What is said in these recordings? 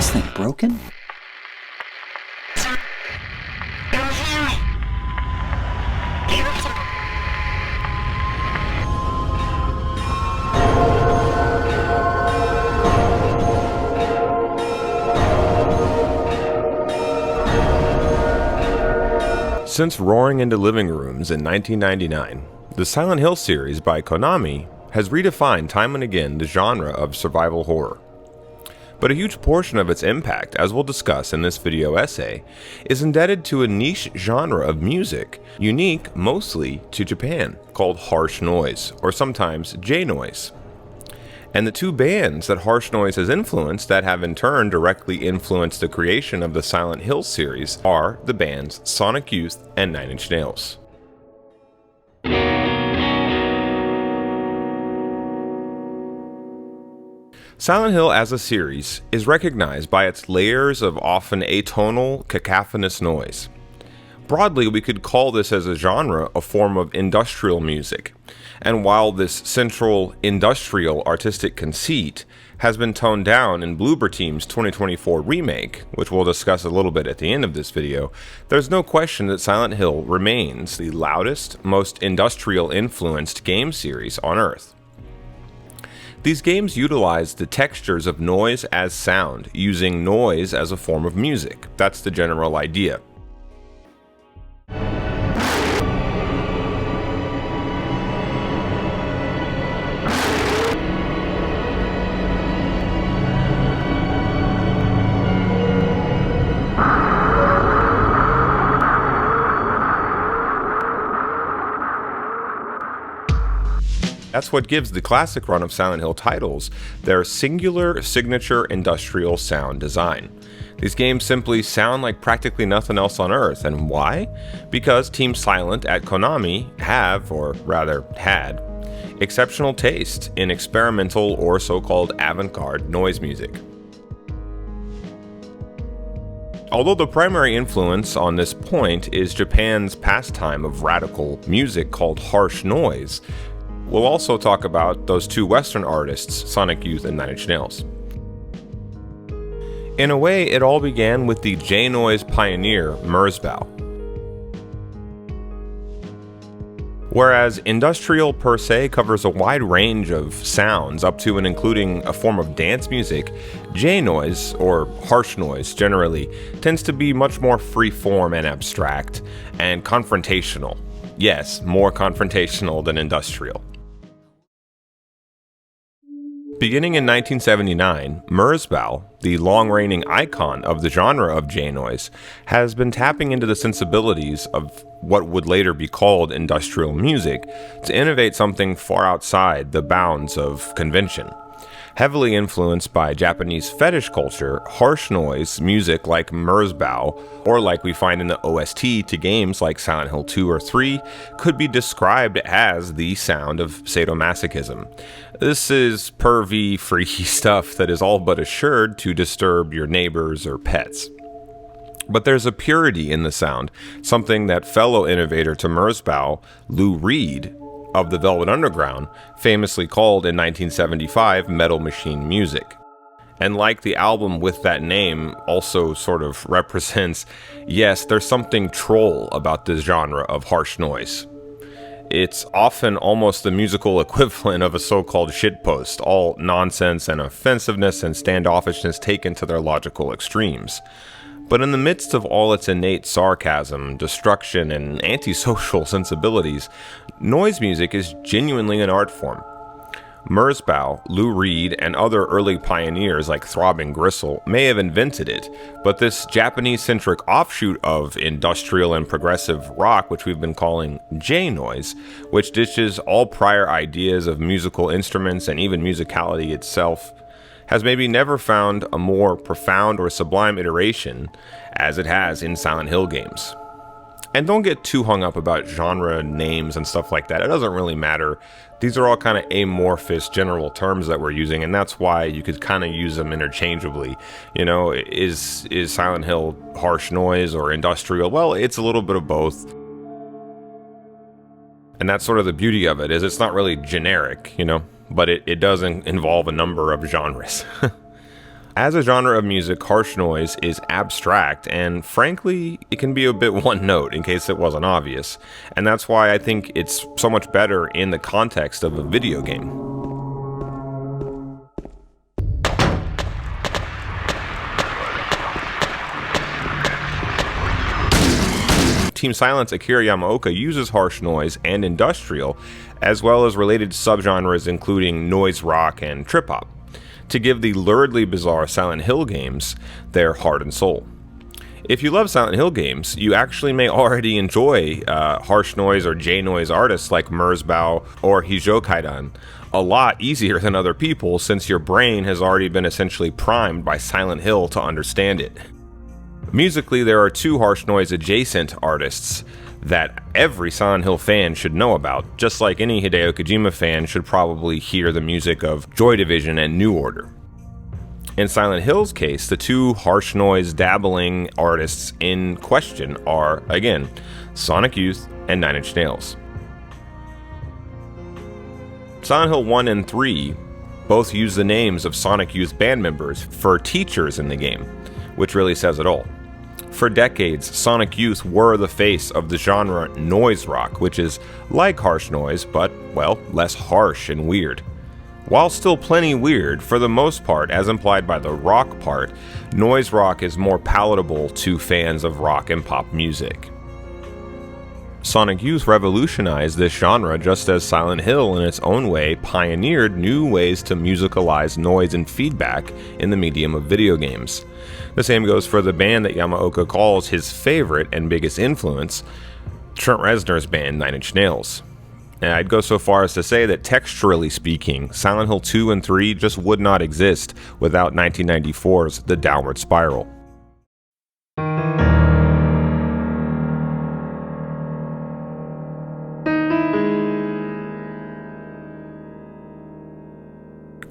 this thing broken? Since roaring into living rooms in 1999, the Silent Hill series by Konami has redefined time and again the genre of survival horror. But a huge portion of its impact, as we'll discuss in this video essay, is indebted to a niche genre of music, unique mostly to Japan, called harsh noise, or sometimes J-noise. And the two bands that harsh noise has influenced that have in turn directly influenced the creation of the Silent Hill series are the bands Sonic Youth and Nine Inch Nails. Silent Hill as a series is recognized by its layers of often atonal, cacophonous noise. Broadly, we could call this as a genre a form of industrial music, and while this central industrial artistic conceit has been toned down in Bloober Team's 2024 remake, which we'll discuss a little bit at the end of this video, there's no question that Silent Hill remains the loudest, most industrial-influenced game series on Earth. These games utilize the textures of noise as sound, using noise as a form of music. That's the general idea. That's what gives the classic run of Silent Hill titles their singular signature industrial sound design. These games simply sound like practically nothing else on Earth, and why? Because Team Silent at Konami have, or rather had, exceptional taste in experimental or so-called avant-garde noise music. Although the primary influence on this point is Japan's pastime of radical music called harsh noise, we'll also talk about those two Western artists, Sonic Youth and Nine Inch Nails. In a way, it all began with the J-noise pioneer, Merzbow. Whereas industrial per se covers a wide range of sounds up to and including a form of dance music, J-noise, or harsh noise generally, tends to be much more free-form and abstract, and confrontational. Yes, more confrontational than industrial. Beginning in 1979, Merzbow, the long-reigning icon of the genre of J-noise, has been tapping into the sensibilities of what would later be called industrial music to innovate something far outside the bounds of convention. Heavily influenced by Japanese fetish culture, harsh noise music like Merzbow, or like we find in the OST to games like Silent Hill 2 or 3, could be described as the sound of sadomasochism. This is pervy, freaky stuff that is all but assured to disturb your neighbors or pets. But there's a purity in the sound, something that fellow innovator to Merzbow, Lou Reed, of the Velvet Underground, famously called in 1975 metal machine music. And like the album with that name also sort of represents, yes, there's something troll about this genre of harsh noise. It's often almost the musical equivalent of a so-called shitpost, all nonsense and offensiveness and standoffishness taken to their logical extremes. But in the midst of all its innate sarcasm, destruction, and antisocial sensibilities, noise music is genuinely an art form. Merzbow, Lou Reed, and other early pioneers like Throbbing Gristle may have invented it, but this Japanese-centric offshoot of industrial and progressive rock, which we've been calling J-noise, which ditches all prior ideas of musical instruments and even musicality itself, has maybe never found a more profound or sublime iteration as it has in Silent Hill games. And don't get too hung up about genre names and stuff like that. It doesn't really matter. These are all kind of amorphous general terms that we're using, and that's why you could kind of use them interchangeably. You know, is Silent Hill harsh noise or industrial? Well, it's a little bit of both. And that's sort of the beauty of it, is it's not really generic, you know, but it does involve a number of genres. As a genre of music, harsh noise is abstract, and frankly, it can be a bit one note, in case it wasn't obvious. And that's why I think it's so much better in the context of a video game. Team Silent's Akira Yamaoka uses harsh noise and industrial, as well as related subgenres including noise rock and trip-hop, to give the luridly bizarre Silent Hill games their heart and soul. If you love Silent Hill games, you actually may already enjoy harsh noise or J-noise artists like Merzbow or Hijokaidan a lot easier than other people, since your brain has already been essentially primed by Silent Hill to understand it. Musically, there are two harsh noise adjacent artists that every Silent Hill fan should know about, just like any Hideo Kojima fan should probably hear the music of Joy Division and New Order. In Silent Hill's case, the two harsh noise dabbling artists in question are, again, Sonic Youth and Nine Inch Nails. Silent Hill 1 and 3 both use the names of Sonic Youth band members for teachers in the game, which really says it all. For decades, Sonic Youth were the face of the genre noise rock, which is like harsh noise, but, well, less harsh and weird. While still plenty weird, for the most part, as implied by the rock part, noise rock is more palatable to fans of rock and pop music. Sonic Youth revolutionized this genre just as Silent Hill, in its own way, pioneered new ways to musicalize noise and feedback in the medium of video games. The same goes for the band that Yamaoka calls his favorite and biggest influence, Trent Reznor's band Nine Inch Nails. And I'd go so far as to say that texturally speaking, Silent Hill 2 and 3 just would not exist without 1994's The Downward Spiral.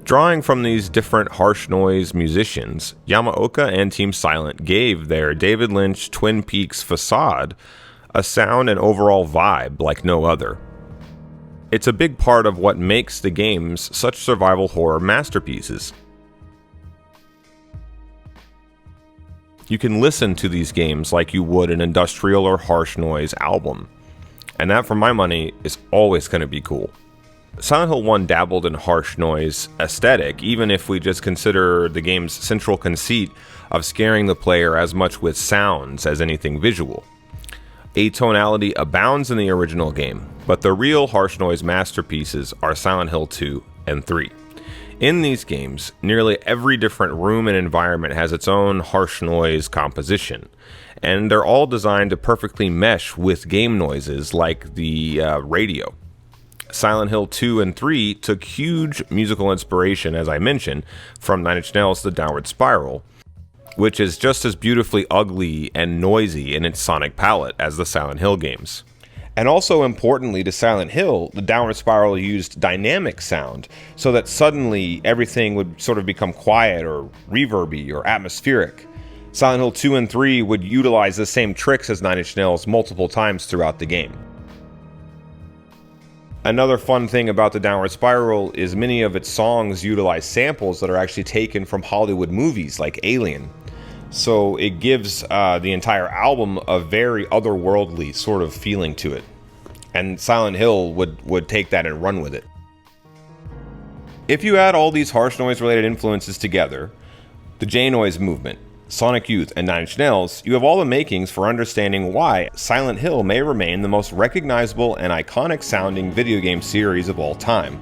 Drawing from these different harsh noise musicians, Yamaoka and Team Silent gave their David Lynch Twin Peaks facade a sound and overall vibe like no other. It's a big part of what makes the games such survival horror masterpieces. You can listen to these games like you would an industrial or harsh noise album, and that, for my money, is always going to be cool. Silent Hill 1 dabbled in harsh noise aesthetic, even if we just consider the game's central conceit of scaring the player as much with sounds as anything visual. Atonality abounds in the original game, but the real harsh noise masterpieces are Silent Hill 2 and 3. In these games, nearly every different room and environment has its own harsh noise composition, and they're all designed to perfectly mesh with game noises like the radio. Silent Hill 2 and 3 took huge musical inspiration, as I mentioned, from Nine Inch Nails' The Downward Spiral, which is just as beautifully ugly and noisy in its sonic palette as the Silent Hill games. And also importantly to Silent Hill, The Downward Spiral used dynamic sound, so that suddenly everything would sort of become quiet or reverby or atmospheric. Silent Hill 2 and 3 would utilize the same tricks as Nine Inch Nails multiple times throughout the game. Another fun thing about The Downward Spiral is many of its songs utilize samples that are actually taken from Hollywood movies like Alien. So it gives the entire album a very otherworldly sort of feeling to it. And Silent Hill would take that and run with it. If you add all these harsh noise related influences together, the J-noise movement, Sonic Youth, and Nine Inch Nails, you have all the makings for understanding why Silent Hill may remain the most recognizable and iconic sounding video game series of all time,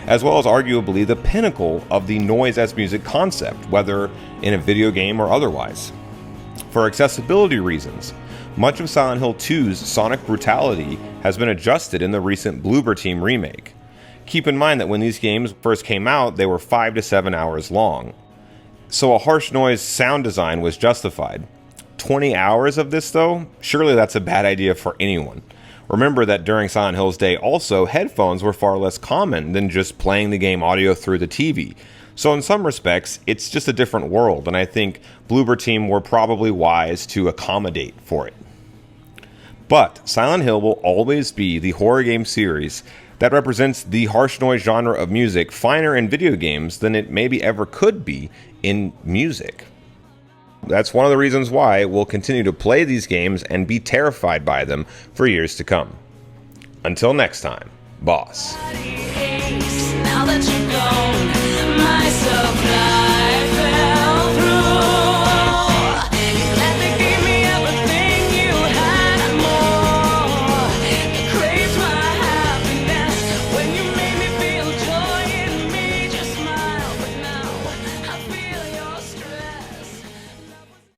as well as arguably the pinnacle of the noise as music concept, whether in a video game or otherwise. For accessibility reasons, much of Silent Hill 2's sonic brutality has been adjusted in the recent Bloober Team remake. Keep in mind that when these games first came out, they were 5 to 7 hours long. So a harsh noise sound design was justified. 20 hours of this though? Surely that's a bad idea for anyone. Remember that during Silent Hill's day also, headphones were far less common than just playing the game audio through the TV. So in some respects, it's just a different world, and I think Bloober Team were probably wise to accommodate for it. But Silent Hill will always be the horror game series that represents the harsh noise genre of music finer in video games than it maybe ever could be in music. That's one of the reasons why we'll continue to play these games and be terrified by them for years to come. Until next time, boss. Now that you're gone, my supply